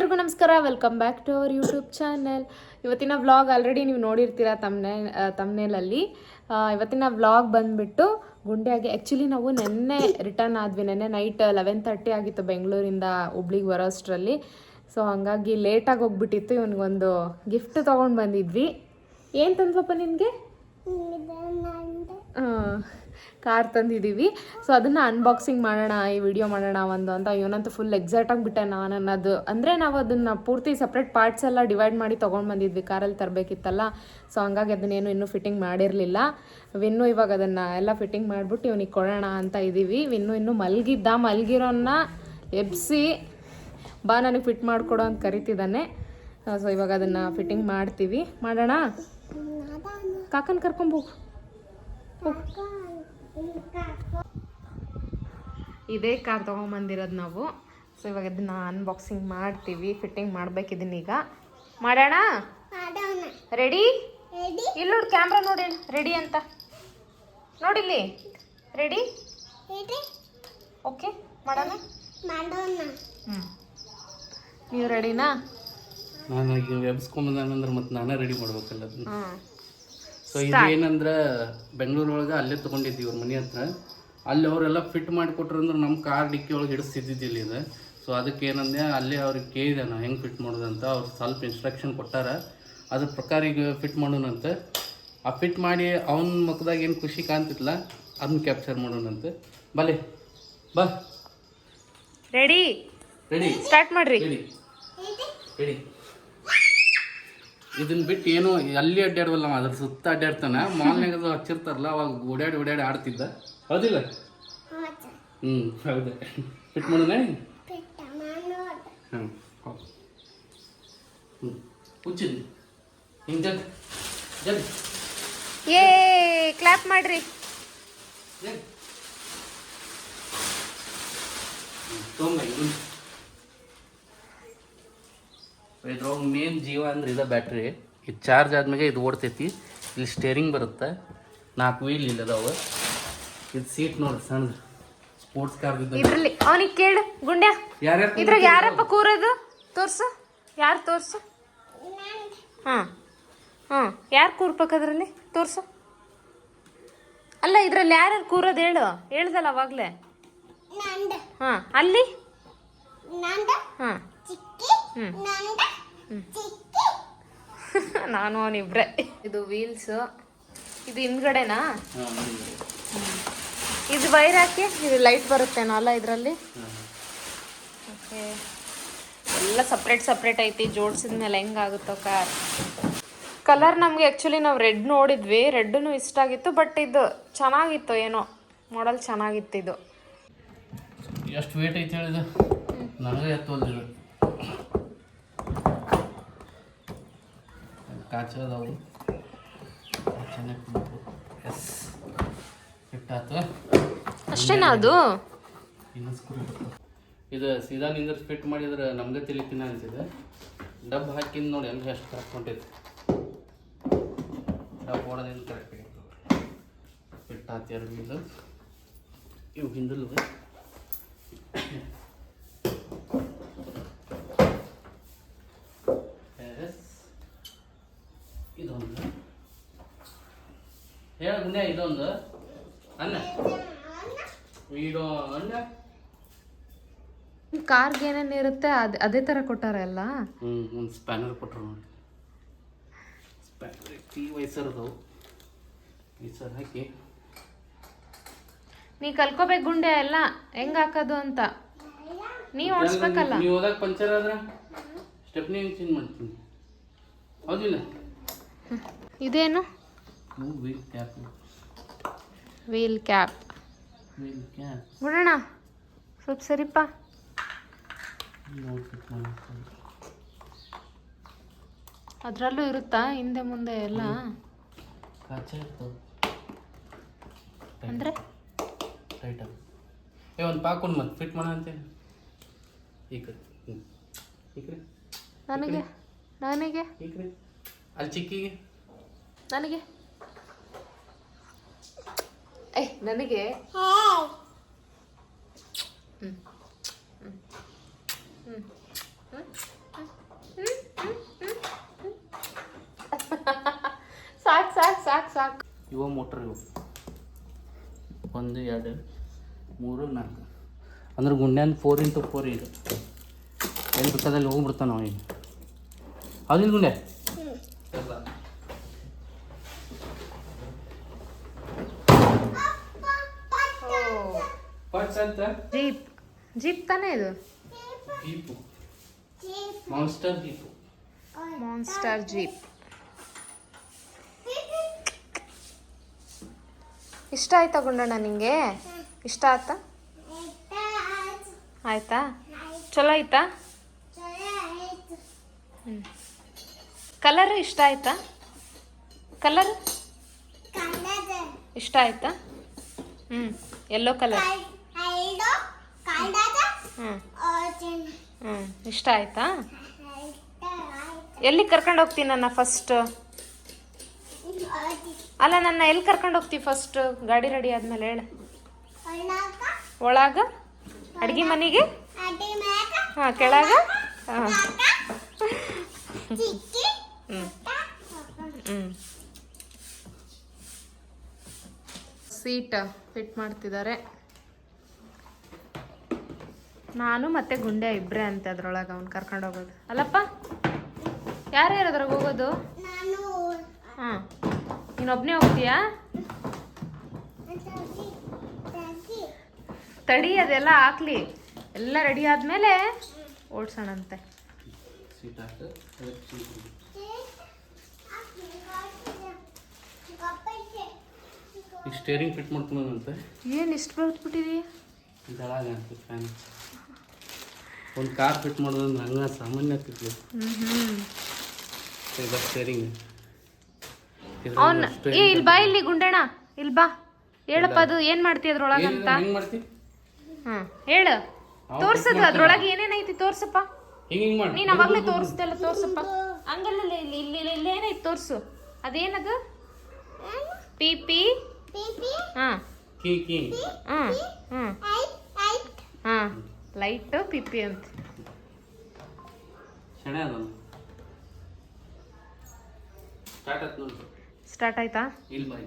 ಎಲ್ರಿಗೂ ನಮಸ್ಕಾರ, welcome back to our YouTube channel. ಇವತ್ತಿನ ವ್ಲಾಗ್ ಆಲ್ರೆಡಿ ನೀವು ನೋಡಿರ್ತೀರ ತಮ್ನೇಲಲ್ಲಿ. ಇವತ್ತಿನ ವ್ಲಾಗ್ ಬಂದುಬಿಟ್ಟು ಗುಂಡ್ಯಾಗೆ. ಆ್ಯಕ್ಚುಲಿ ನಾವು ನೆನ್ನೆ ರಿಟರ್ನ್ ಆದ್ವಿ. ನೆನ್ನೆ ನೈಟ್ 11:30 ಆಗಿತ್ತು ಬೆಂಗಳೂರಿಂದ ಹುಬ್ಳಿಗೆ ಬರೋ ಅಷ್ಟರಲ್ಲಿ. ಸೊ ಹಾಗಾಗಿ ಲೇಟಾಗಿ ಹೋಗ್ಬಿಟ್ಟಿತ್ತು. ಇವನಿಗೊಂದು ಗಿಫ್ಟ್ ತೊಗೊಂಡು ಬಂದಿದ್ವಿ. ಏನು ತಂದ್ವಪ್ಪ ನಿನಗೆ? ಕಾರ್ ತಂದಿದ್ದೀವಿ. ಸೊ ಅದನ್ನು ಅನ್ಬಾಕ್ಸಿಂಗ್ ಮಾಡೋಣ, ಈ ವಿಡಿಯೋ ಮಾಡೋಣ ಒಂದು ಅಂತ. ಇವನಂತೂ ಫುಲ್ ಎಕ್ಸೈಟ್ ಆಗಿಬಿಟ್ಟೆ. ನಾನು ಅನ್ನೋದು ಅಂದರೆ ನಾವು ಅದನ್ನು ಪೂರ್ತಿ ಸಪ್ರೇಟ್ ಪಾರ್ಟ್ಸ್ ಎಲ್ಲ ಡಿವೈಡ್ ಮಾಡಿ ತೊಗೊಂಡು ಬಂದಿದ್ವಿ, ಕಾರಲ್ಲಿ ತರಬೇಕಿತ್ತಲ್ಲ. ಸೊ ಹಂಗಾಗಿ ಅದನ್ನೇನು ಇನ್ನೂ ಫಿಟ್ಟಿಂಗ್ ಮಾಡಿರಲಿಲ್ಲ. ವಿನ್ನು ಇವಾಗ ಅದನ್ನು ಎಲ್ಲ ಫಿಟ್ಟಿಂಗ್ ಮಾಡಿಬಿಟ್ಟು ಇವನಿಗೆ ಕೊಡೋಣ ಅಂತ ಇದ್ದೀವಿ. ಇನ್ನೂ ಮಲಗಿರೋನ್ನ ಎಬ್ಸಿ ಬಾ ನನಗೆ ಫಿಟ್ ಮಾಡಿಕೊಡೋ ಅಂತ ಕರಿತಿದ್ದಾನೆ. ಸೊ ಇವಾಗ ಅದನ್ನು ಫಿಟ್ಟಿಂಗ್ ಮಾಡ್ತೀವಿ. ಮಾಡೋಣ. ಕಾಕನ ಕರ್ಕೊಂಬೋಗು. ಇದೇ ಕಾರ್ ತೊಗೊಂಬಂದಿರೋದು ನಾವು. ಸೊ ಇವಾಗ ಇದನ್ನ ಅನ್ಬಾಕ್ಸಿಂಗ್ ಮಾಡ್ತೀವಿ, ಫಿಟ್ಟಿಂಗ್ ಮಾಡ್ಬೇಕಿದ್ದೀನೀಗ. ಮಾಡೋಣ. ರೆಡಿ? ಇಲ್ಲಿ ನೋಡಿ, ಕ್ಯಾಮ್ರಾ ನೋಡಿ, ರೆಡಿ ಅಂತ ನೋಡಿಲ್ಲಿ. ರೆಡಿ? ಓಕೆ, ಮಾಡೋಣ. ನೀವು ರೆಡಿನಾ? ನಾನು ಈಗ ಎಬ್ಸ್ಕೊಂಬಂದ್ರೆ ಮತ್ತೆ ನಾನೇ ರೆಡಿ ಮಾಡ್ಬೇಕಲ್ಲ ಅದನ್ನ. ಸೊ ಇದು ಏನಂದ್ರೆ ಬೆಂಗಳೂರೊಳಗೆ ಅಲ್ಲೇ ತೊಗೊಂಡಿದ್ವಿ ಇವ್ರ ಮನೆ ಹತ್ರ. ಅಲ್ಲಿ ಅವರೆಲ್ಲ ಫಿಟ್ ಮಾಡಿಕೊಟ್ರು ಅಂದ್ರೆ ನಮ್ಮ ಕಾರ್ ಡಿಕ್ಕಿ ಒಳಗೆ ಹಿಡಿಸ್ತಿದ್ದಿಲ್ಲ ಇದು. ಸೊ ಅದಕ್ಕೆ ಏನಂದೆ ಅಲ್ಲೇ ಅವ್ರಿಗೆ ಕೇಳಿದೆ ನಾನು ಹೆಂಗೆ ಫಿಟ್ ಮಾಡೋದಂತ. ಅವ್ರು ಸ್ವಲ್ಪ ಇನ್ಸ್ಟ್ರಕ್ಷನ್ ಕೊಟ್ಟಾರ, ಅದ್ರ ಪ್ರಕಾರ ಈಗ ಫಿಟ್ ಮಾಡೋಣಂತೆ. ಆ ಫಿಟ್ ಮಾಡಿ ಅವನ ಮುಖದಾಗ ಏನು ಖುಷಿ ಕಾಣ್ತಿತ್ತಲ್ಲ ಅದನ್ನ ಕ್ಯಾಪ್ಚರ್ ಮಾಡೋಣಂತೆ. ಬಲೆ ಬಾ. ರೆಡಿ? ರೆಡಿ, ಸ್ಟಾರ್ಟ್ ಮಾಡ್ರಿ. Ready ready. ಇದನ್ನ ಬಿಟ್ಟು ಏನು ಅಲ್ಲಿ ಅಡ್ಡಾಡವಲ್ಲ, ಅದ್ರ ಸುತ್ತ ಅಡ್ಡಾಡ್ತಾನೆ. ಮಾಲ್ನಾಗ ಹಚ್ಚಿರ್ತಾರಲ್ಲ ಅವಾಗ ಓಡಾಡಿ ಆಡ್ತಿದ್ದ, ಹೌದಿಲ್ಲ? ಹೌದು. ಫಿಟ್ ಮಾಡೋಣ. ಹುಚ್ಚಿದ್ವಿ ಹಿಂಗೆ ಜಗ್ ಜಗ್. ಏ ಕ್ಲಾಪ್ ಮಾಡ್ರಿ. ಇದ್ರೊಳಗೆ ಮೇನ್ ಜೀವ ಅಂದ್ರೆ ಇದು ಬ್ಯಾಟ್ರಿ. ಇದು ಚಾರ್ಜ್ ಆದ್ಮೇಲೆ ಇದು ಓಡ್ತೈತಿ. ಇಲ್ಲಿ ಸ್ಟೇರಿಂಗ್ ಬರುತ್ತೆ, 4 ವೀಲ್ ಇಲ್ಲ ಅದಾವ. ಇದು ಸೀಟ್ ನೋಡ್ರಿ ಸಣ್ಣದು, ಸ್ಪೋರ್ಟ್ಸ್ ಕಾರ್ ಇದ್ರಲ್ಲಿ. ಅವನಿಗೆ ಕೇಳು ಗುಂಡ್ಯಾ, ಇದ್ರಾಗ ಯಾರಪ್ಪ ಕೂರೋದು? ತೋರ್ಸು, ಯಾರು ತೋರ್ಸು. ಹಾಂ ಯಾರು ಕೂರ್ಬೇಕದ್ರಲ್ಲಿ? ತೋರ್ಸು. ಅಲ್ಲ, ಇದ್ರಲ್ಲಿ ಯಾರ್ಯಾರು ಕೂರೋದು ಹೇಳು. ಹೇಳ್ದಲ್ಲ ಅವಾಗಲೇ. ಹಾಂ ಅಲ್ಲಿ. ಹಾಂ ನಾನು ಅವನಿಬ್ರೆ. ಇದು ವೀಲ್ಸ್, ಇದು ಹಿಂದ್ಗಡೆನಾ? ಇದು ವೈರ್ ಹಾಕಿ ಇದು ಲೈಟ್ ಬರುತ್ತೇನೋ ಅಲ್ಲ ಇದರಲ್ಲಿ? ಓಕೆ. ಎಲ್ಲ ಸಪ್ರೇಟ್ ಐತಿ. ಜೋಡಿಸಿದ ಮೇಲೆ ಹೆಂಗಾಗುತ್ತೋ ಕಾರ್. ಕಲರ್ ನಮಗೆ ಆ್ಯಕ್ಚುಲಿ ನಾವು ರೆಡ್ ನೋಡಿದ್ವಿ, ರೆಡ್ಡೂ ಇಷ್ಟ ಆಗಿತ್ತು. ಬಟ್ ಇದು ಚೆನ್ನಾಗಿತ್ತು, ಏನೋ ಮಾಡಲ್ ಚೆನ್ನಾಗಿತ್ತು ಇದು. ಎಷ್ಟು ವೇಟ್ ಐತಿ ಹೇಳಿದ ನನಗೆ ಎತ್ತೋದಿಲ್ಲ. ಕಾಚದವು ಚೆನ್ನಾಗಿ. ಎಸ್, ಫಿಟ್ ಆಯ್ತು. ಅಷ್ಟೇನಾ ಅದು? ಇದು ಸೀದಾ ನಿಂದ್ರೆ ಫಿಟ್ ಮಾಡಿದ್ರೆ ನಮ್ಗೆ ತಿಳಿತಿನ ಅನ್ಸಿದೆ. ಡಬ್ ಹಾಕಿಂದ ನೋಡಿ ಹೆಂಗೆ ಎಷ್ಟು ಕರೆಕ್ಟ್ ಹೊಂಟೈತಿ. ಡಬ್ ಹೊಡೋದಿಂದ ಕರೆಕ್ಟ್ ಆಗೈತೆ. ಫಿಟ್ ಆಯ್ತು. ಎರಡು ವೀಲು ಇವು ಹಿಂದಲ್ವ. ಇದೊಂದು ಹೇಳ ಗುಂಡ್ಯ, ಇದೊಂದು ಅನ್ನ ಇದು ಅನ್ನ. ಕಾರ್ಗೆ ಏನೇನು ಇರುತ್ತೆ ಅದೇ ಥರ ಕೊಟ್ಟಾರ ಎಲ್ಲ. ಒಂದು ಸ್ಪ್ಯಾನರ್ ಕೊಟ್ಟರು ನೋಡಿ. ಸ್ಪ್ಯಾನರ್ ವಯಸ್ಸರದು ವಯಸ್ಸರ್ ಹಾಕಿ ನೀ ಕಲ್ಕೋಬೇಕು ಗುಂಡೆ ಎಲ್ಲ ಹೆಂಗೆ ಹಾಕೋದು ಅಂತ. ನೀ ಓಡಿಸ್ಬೇಕಲ್ಲ. ನೀವು ಹೋದಾಗ ಪಂಚರ್ ಆದ್ರೆ ಸ್ಟೆಪ್ನಿ ಹೆಂಗೆ ಚೇಂಜ್ ಮಾಡ್ತೀನಿ, ಹೌದಿಲ್ಲ? ಇದೇನು? Wheel cap. ವೀಲ್ ಕ್ಯಾಪ್ ಬಿಡೋಣ ಸ್ವಲ್ಪ. ಸರಿಪ್ಪ. ಅದರಲ್ಲೂ ಇರುತ್ತಾ ಹಿಂದೆ ಮುಂದೆ ಎಲ್ಲ? ಅಂದರೆ ರೈಟ್ ಒಂದು ಪಾಕೊಂಡು ಮತ್ತೆ ಫಿಟ್ ಮಾಡ ಅಂತ. ಈ ಕಡೆ ನನಗೆ ಅಲ್ಲಿ ಚಿಕ್ಕಿಗೆ ನನಗೆ ನನಗೆ ಸಾಕು. ಇವ ಮೋಟ್ರ್ ಇವು 1 2 3 4 ಅಂದ್ರೆ ಗುಂಡ್ಯಾನ್ 4x4 ಇದು ಎಲ್ಲಿ ಬೇಕಾದಲ್ಲಿ ಹೋಗ್ಬಿಡ್ತಾನೆ ನಾವು ಈಗ. ಹೌದಿಲ್ಲ ಗುಂಡೆ? ಜೀಪ್ ಜೀಪ್ ತಾನೇ ಇದು? Jeep monster jeep. Monster jeep ಇಷ್ಟ ಆಯ್ತಾ ಗುಂಡಣ್ಣ ನಿಂಗೆ? ಇಷ್ಟ ಆಯ್ತಾ? ಆಯ್ತಾ? ಚಲೋ ಆಯ್ತಾ? ಕಲರ್ ಇಷ್ಟ ಆಯ್ತಾ? ಕಲರ್ ಇಷ್ಟ ಆಯ್ತಾ? Yellow colour. ಇಷ್ಟ ಆಯ್ತಾ? ಎಲ್ಲಿ ಕರ್ಕೊಂಡು ಹೋಗ್ತೀನಿ ನನ್ನ ಫಸ್ಟ್? ಅಲ್ಲ, ನನ್ನ ಎಲ್ಲಿ ಕರ್ಕೊಂಡು ಹೋಗ್ತೀವಿ ಫಸ್ಟ್? ಗಾಡಿ ರೆಡಿ ಆದ್ಮೇಲೆ ಹೇಳ. ಒಳಗ ಅಡ್ಗೆ ಮನೆಗೆ? ಹಾಂ, ಕೆಳಗ? ಹಾಂ. ಸೀಟ್ ಫಿಟ್ ಮಾಡ್ತಿದ್ದಾರೆ. ನಾನು ಮತ್ತೆ ಗುಂಡೆ ಇಬ್ಬರೇ ಅಂತೆ ಅದ್ರೊಳಗೆ ಅವ್ನು ಕರ್ಕೊಂಡು ಹೋಗೋದು. ಅಲ್ಲಪ್ಪ, ಯಾರ್ಯಾರು ಅದ್ರಾಗ ಹೋಗೋದು? ಹಾಂ, ನೀನೊಬ್ಬನೇ ಹೋಗ್ತೀಯಾ? ತಡಿ, ಅದೆಲ್ಲ ಹಾಕ್ಲಿ, ಎಲ್ಲ ರೆಡಿ ಆದಮೇಲೆ ಓಡ್ಸೋಣಂತೆ. Steering fit ಮಾಡ್ಕೊಂಡಂತೆ. ಏನು ಇಷ್ಟು ಬೆಳೆದ್ಬಿಟ್ಟಿದಿ? ಇದಳಾಗ ಫ್ಯಾನ್. ಒಂದು ಕಾರ್ ಫಿಟ್ ಮಾಡೋದಂದ್ರೆ ಹಂಗೆ ಸಾಮಾನ್ಯ ಆಗ್ತಿದ್ವಿ. ಸ್ಟೇರಿಂಗ್ ಅವನು ಇಲ್ಲಿ ಬಾ, ಇಲ್ಲಿ ಗುಂಡಣ್ಣ ಇಲ್ಲಿ ಬಾ, ಹೇಳಪ್ಪ ಅದು ಏನು ಮಾಡ್ತಿ ಅದ್ರೊಳಗಂತ? ಹೆಂಗೆ ಮಾಡ್ತಿ? ಹಾಂ, ಹೇಳು, ತೋರ್ಸದು ಅದ್ರೊಳಗೆ ಏನೇನೈತಿ ತೋರ್ಸಪ್ಪ. ಹಿಂಗೆ ಮಾಡಿ ನೀನು ಅವಾಗಲೇ ತೋರಿಸ್ದೆಲ್ಲ, ತೋರ್ಸಪ್ಪ. ಹಂಗಲ್ಲ, ಇಲ್ಲಿ ಇಲ್ಲಿ ಇಲ್ಲಿ ಏನೈತಿ ತೋರಿಸು. ಅದೇನದು? P P. ಹಾಂ ಕೀ ಕೀ. ಹಾಂ ಹಾಂ ಹಾಂ, ಲೈಟು ಪಿ ಪಿ ಅಂತ. ಶಣೆ ಅದನ್ನು ಸ್ಟಾರ್ಟ್ ಆಯ್ತು ನೋಡಿ. ಸ್ಟಾರ್ಟ್ ಆಯ್ತಾ? ಇಲ್ಲಿ ಬಾಯ್,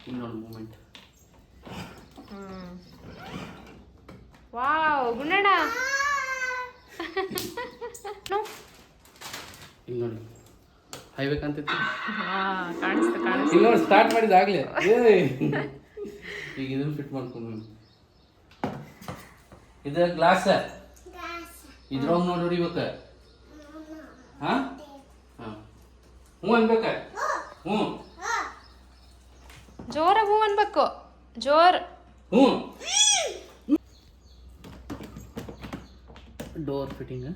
ಇಲ್ಲಿ ನೋಡಿ ಮೂಮೆಂಟ್. ವಾವ್ ಗುಂಡಣ್ಣ, ಇಲ್ಲಿ ನೋಡಿ ಹೈವೇ ಕಾಣ್ತೈತಿ. ಕಾಣಿಸ್ತು ಕಾಣಿಸ್ತು. ಇಲ್ಲಿ ನೋಡಿ ಸ್ಟಾರ್ಟ್ ಮಾಡಿದಾಗಲೇ ಈಗ ಇದನ್ನು ಫಿಟ್ ಮಾಡ್ಕೊಂಡು ಇದು ಗ್ಲಾಸ್ ಇದ್ರೊಳಗೆ ನೋಡಿ ಹೊಡಿಬೇಕ. ಹಾಂ ಹಾಂ, ಹ್ಞೂ ಅನ್ಬೇಕ. ಹ್ಞೂ, ಜೋರ ಹೂ ಅನ್ಬೇಕು, ಜೋರ್. ಹ್ಞೂ. Door fitting.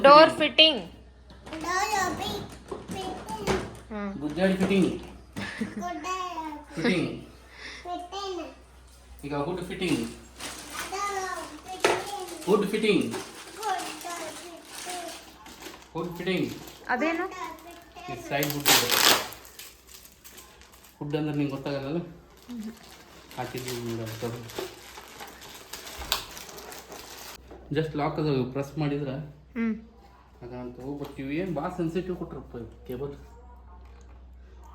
Door fitting. ಗುಜ್ಜಾಡಿ ಫಿಟ್ಟಿಂಗ್. ಫಿಟ್ಟಿಂಗ್. ಈಗ hood fitting. Hood fitting. Hood fitting. ಅದೇನು? ಸೈಡ್ ಹುಡ್ ಇದೆ. ಹುಡ್ ಅಂದ್ರೆ ನಿಂಗೆ ಗೊತ್ತಾಗಲ್ಲ, ಹಾಕಿದ್ವಿ. ಜಸ್ಟ್ ಲಾಕ್ ಅದ, ಪ್ರೆಸ್ ಮಾಡಿದ್ರೆ ಅದಂತ ಬಟ್ ಇವು ಏನು ಭಾಳ ಸೆನ್ಸಿಟಿವ್ ಕೊಟ್ರಪ್ಪ ಕೇಬಲ್.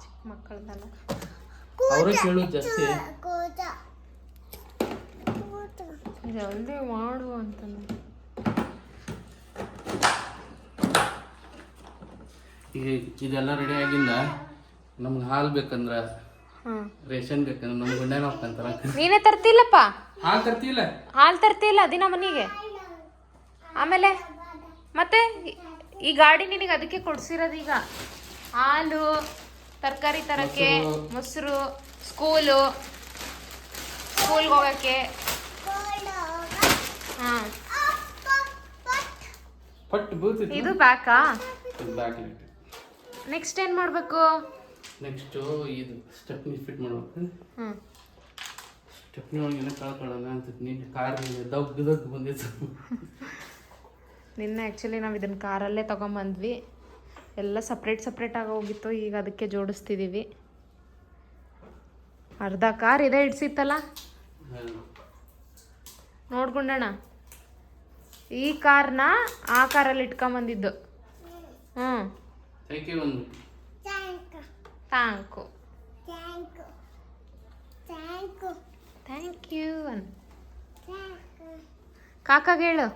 ಚಿಕ್ಕ ಮಕ್ಕಳದಲ್ಲ, ಅವರೇ ಕೇಳೋದು ಜಾಸ್ತಿ. ಜಲ್ದಿ ಮಾಡು ಅಂತ. ಈಗ ಇದೆಲ್ಲ ರೆಡಿ ಆಗಿಂದ ನಮ್ಗೆ ಹಾಲು ಬೇಕಂದ್ರೆ, ರೇಷನ್ ಬೇಕಂದ್ರೆ ನಮ್ಗೆ ಗುಂಡ್ಯಾನ ಹೋಗ್ತಂತಾರ. ನೀನೇ ತರ್ತಿಲ್ಲಪ್ಪ ಹಾಲು ತರ್ತಿಲ್ಲ? ಹಾಲು ತರ್ತಿಲ್ಲ ದಿನ ಮನೆಗೆ. ಆಮೇಲೆ ಮತ್ತೆ ಈ ಗಾಡಿ ನಿನಗೆ ಅದಕ್ಕೆ ಕೊಡ್ಸಿರೋದು. ಈಗ ಹಾಲು, ತರಕಾರಿ ತರಕ್ಕೆ, ಮೊಸರು, ಸ್ಕೂಲ್ಗೆ ಹೋಗಕ್ಕೆ. ಹಾಂ, ಪಟ್ಟು ಬೀಳ್ತೈತಿ. ಇದು ಬ್ಯಾಕಾ? ಬ್ಯಾಕ್. ನೆಕ್ಸ್ಟ್ ಏನು ಮಾಡಬೇಕು? ನೆಕ್ಸ್ಟು ಇದು ಸ್ಟೆಪ್ನಿ ಫಿಟ್ ಮಾಡ್ಬೇಕು. ಸ್ಟೆಪ್ನಿ ಒಳಗೆಲ್ಲ ಕಳ್ಕೊಳ್ಳೋಣ ಅನ್ಸುತ್ತೆ. ನಿನ್ನ ಕಾರ್ ದಗ್ಗು ಬಂದಿತ್ತು. ನಿನ್ನೆ ಆ್ಯಕ್ಚುಲಿ ನಾವು ಇದನ್ನು ಕಾರಲ್ಲೇ ತೊಗೊಂಬಂದ್ವಿ. ಎಲ್ಲ ಸಪ್ರೇಟಾಗಿ ಹೋಗಿತ್ತು. ಈಗ ಅದಕ್ಕೆ ಜೋಡಿಸ್ತಿದ್ದೀವಿ. ಅರ್ಧ ಕಾರ್ ಇದೇ ಇಡ್ಸಿತ್ತಲ್ಲ ನೋಡ್ಕೊಂಡಣ್ಣ. ಈ ಕಾರ್ನ ಆ ಕಾರಲ್ಲಿ ಇಟ್ಕೊಂಬಂದಿದ್ದು. ಥ್ಯಾಂಕ್ ಯು ಒಂದು ಥ್ಯಾಂಕು ಥ್ಯಾಂಕ್ ಯು ಅನ್ ಕಾಕಾಗ ಹೇಳು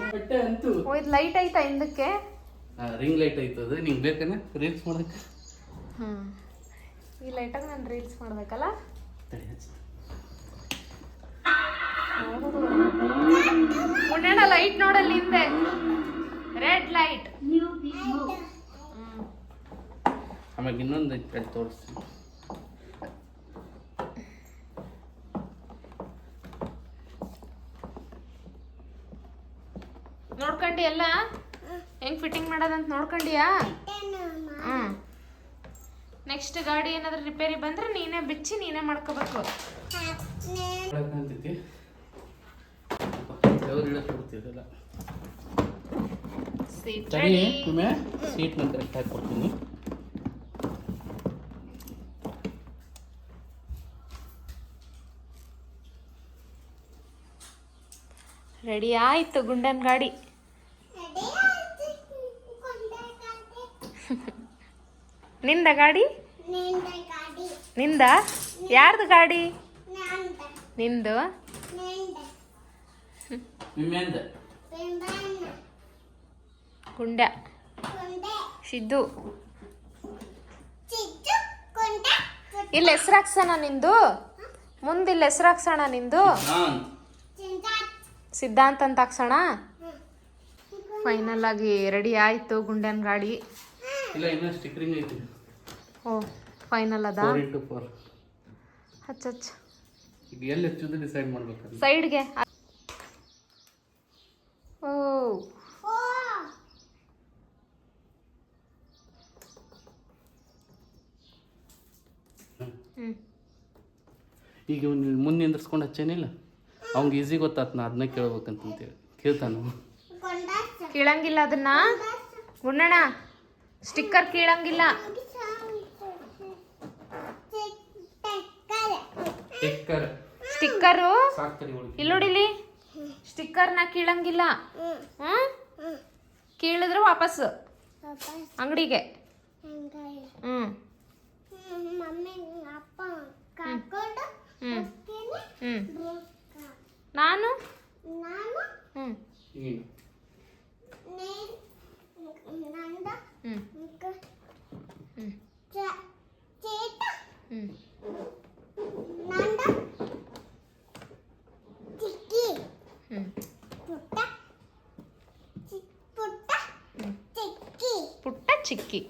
ಬಟ್ಟೆ ಅಂತೂ ಇದು ಲೈಟ್ ಐತಾ ಹಿಂದಕ್ಕೆ ರಿಂಗ್ ಲೈಟ್ ಐತದ ನಿಂಗೆ ಬೇಕನ ರೀಲ್ಸ್ ಮಾಡಕ್ಕೆ ಈ ಲೈಟಾಗ ನಾನು ರೀಲ್ಸ್ ಮಾಡ್ಬೇಕಲ್ಲ ಮುನ್ನಣ ಲೈಟ್ ನೋಡಲ್ಲಿ ಹಿಂದೆ ರೆಡ್ ಲೈಟ್ ಆಮೇಲೆ ಇನ್ನೊಂದು ಐತೆ ತೋರಿಸ್ತೀನಿ ನೋಡ್ಕೊಂಡಿ ಎಲ್ಲ ಹೆಂಗ್ ಫಿಟ್ಟಿಂಗ್ ಮಾಡೋದಂತ ನೋಡ್ಕೊಂಡಿಯಾ ನೆಕ್ಸ್ಟ್ ಗಾಡಿ ಏನಾದ್ರೂ ರಿಪೇರಿ ಬಂದ್ರೆ ನೀನೇ ಬಿಚ್ಚಿ ನೀನೇ ಮಾಡ್ಕೋಬೇಕು ಅಂತೈತಿ ದೇವ್ರು ಇಡಕ್ಕೆ ಕೊಡ್ತಿದ್ದಲ್ಲ ಸರಿ ಒಮ್ಮೆ ಸೀಟ್ನ ಕರೆಕ್ಟ್ ಆಗಿ ಕೊಡ್ತೀನಿ ರೆಡಿ ಆಯ್ತು ಗುಂಡನ್ ಗಾಡಿ ನಿಂದ ಗಾಡಿ ನಿಂದ ಯಾರ್ದು ಗಾಡಿ ನಿಂದು ಗುಂಡ ಸಿದ್ದು ಇಲ್ಲಿ ಹೆಸ್ರು ಹಾಕ್ಸೋಣ ನಿಂದು ಮುಂದಿಲ್ಲಿ ಹೆಸ್ರು ಹಾಕ್ಸೋಣ ನಿಂದು ಸಿದ್ಧಾಂತ ಅಂತ ಹಾಕ್ಸೋಣ ಫೈನಲ್ ಆಗಿ ರೆಡಿ ಆಯ್ತು ಗುಂಡನ್ ಗಾಡಿ ಇಲ್ಲ ಇನ್ನೂ ಸ್ಟಿಕರಿಂಗ್ ಐತಿ ಓ ಫೈನಲ್ ಅದ 4x4 ಹಚ್ಚ ಈಗ ಎಲ್ಲಿ ಹಚ್ಚೋದು ಡಿಸೈಡ್ ಮಾಡ್ಬೇಕು ಸೈಡ್ಗೆ ಓ ಈಗ ಮುಂದೆ ನಿಂದ್ರಿಸ್ಕೊಂಡು ಹಚ್ಚೇನಿಲ್ಲ ಅವ್ನಿಗೆ ಈಸಿ ಗೊತ್ತಾತ್ ನಾ ಅದನ್ನ ಕೇಳ್ಬೇಕಂತಂತೇಳಿ ಕೇಳ್ತಾನು ಕೀಳಂಗಿಲ್ಲ ಅದನ್ನ ಗುಂಡಣ್ಣ ಸ್ಟಿಕ್ಕರ್ ಕೀಳಂಗಿಲ್ಲ ಸ್ಟಿಕ್ಕರು ಇಲ್ಲಿ ನೋಡಿಲಿ ಸ್ಟಿಕ್ಕರ್ನ ಕೀಳಂಗಿಲ್ಲ ಕೀಳಿದ್ರೆ ವಾಪಸ್ ಅಂಗಡಿಗೆ ನಾನು ಪುಟ್ಟ ಚಿಕ್ಕಿ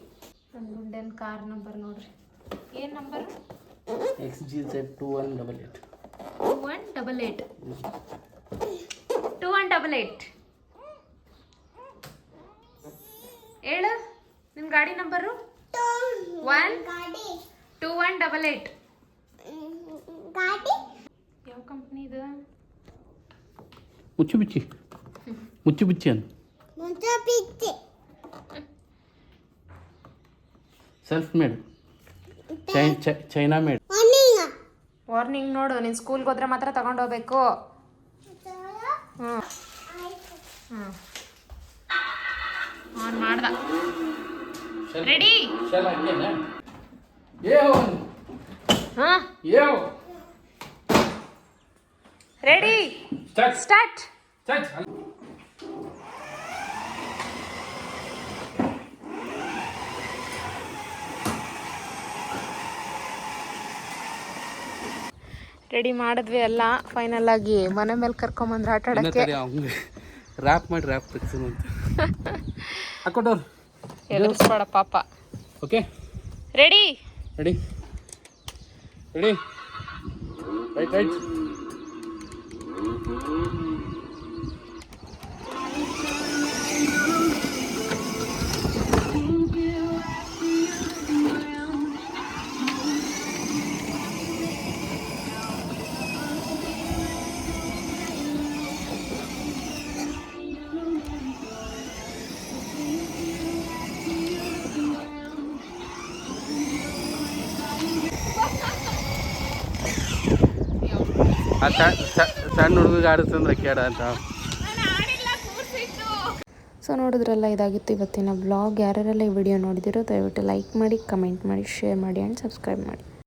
ಗುಂಡನ್ ಕಾರ್ ನಂಬರ್ ನೋಡ್ರಿ ಏನ್ ನಂಬರ್ XGZ 2188 2188 ಹೇಳು ನಿನ್ ಗಾಡಿ ನಂಬರು 2188 ಯಾವ ಕಂಪ್ನಿ ಇದು ಮುಚ್ಚು ಬಿಚ್ಚಿ ಅನ್ self made China made warning ನೋಡು ನೀನು ಸ್ಕೂಲ್ಗೆ ಹೋದ್ರೆ ಮಾತ್ರ ತಗೊಂಡು ಹೋಗ್ಬೇಕು ಆನ್ ಮಾಡ್ದ ರೆಡಿ ರೆಡಿ ಸ್ಟಾರ್ಟ್ ರೆಡಿ ಮಾಡಿದ್ವಿ ಎಲ್ಲ ಫೈನಲ್ ಆಗಿ ಮನೆ ಮೇಲೆ ಕರ್ಕೊಂಬಂದ್ರೆ ಆಟ ಆಡಕ್ಕೆ ರ್ಯಾಪ್ ಮಾಡಿ ರ್ಯಾಪ್ ತೆಗ್ಸೋಣ ಅಂತ ಹಾಕೊಟ್ಟವ್ರು ಎದುರಿಸ್ಬೇಡ ಪಾಪ okay ready ready ready right right ಸಣ್ಣ ಹುಡುಗ ಆಡಿಸ್ತಂದ್ರೆ ಕೇಳ ಅಂತ ಸೊ ನೋಡಿದ್ರಲ್ಲ, ಇದಾಗಿತ್ತು ಇವತ್ತಿನ ಬ್ಲಾಗ್. ಯಾರ್ಯಾರೆಲ್ಲ ಈ ವಿಡಿಯೋ ನೋಡಿದಿರೋ ದಯವಿಟ್ಟು ಲೈಕ್ ಮಾಡಿ, ಕಮೆಂಟ್ ಮಾಡಿ, ಶೇರ್ ಮಾಡಿ ಆ್ಯಂಡ್ ಸಬ್ಸ್ಕ್ರೈಬ್ ಮಾಡಿ.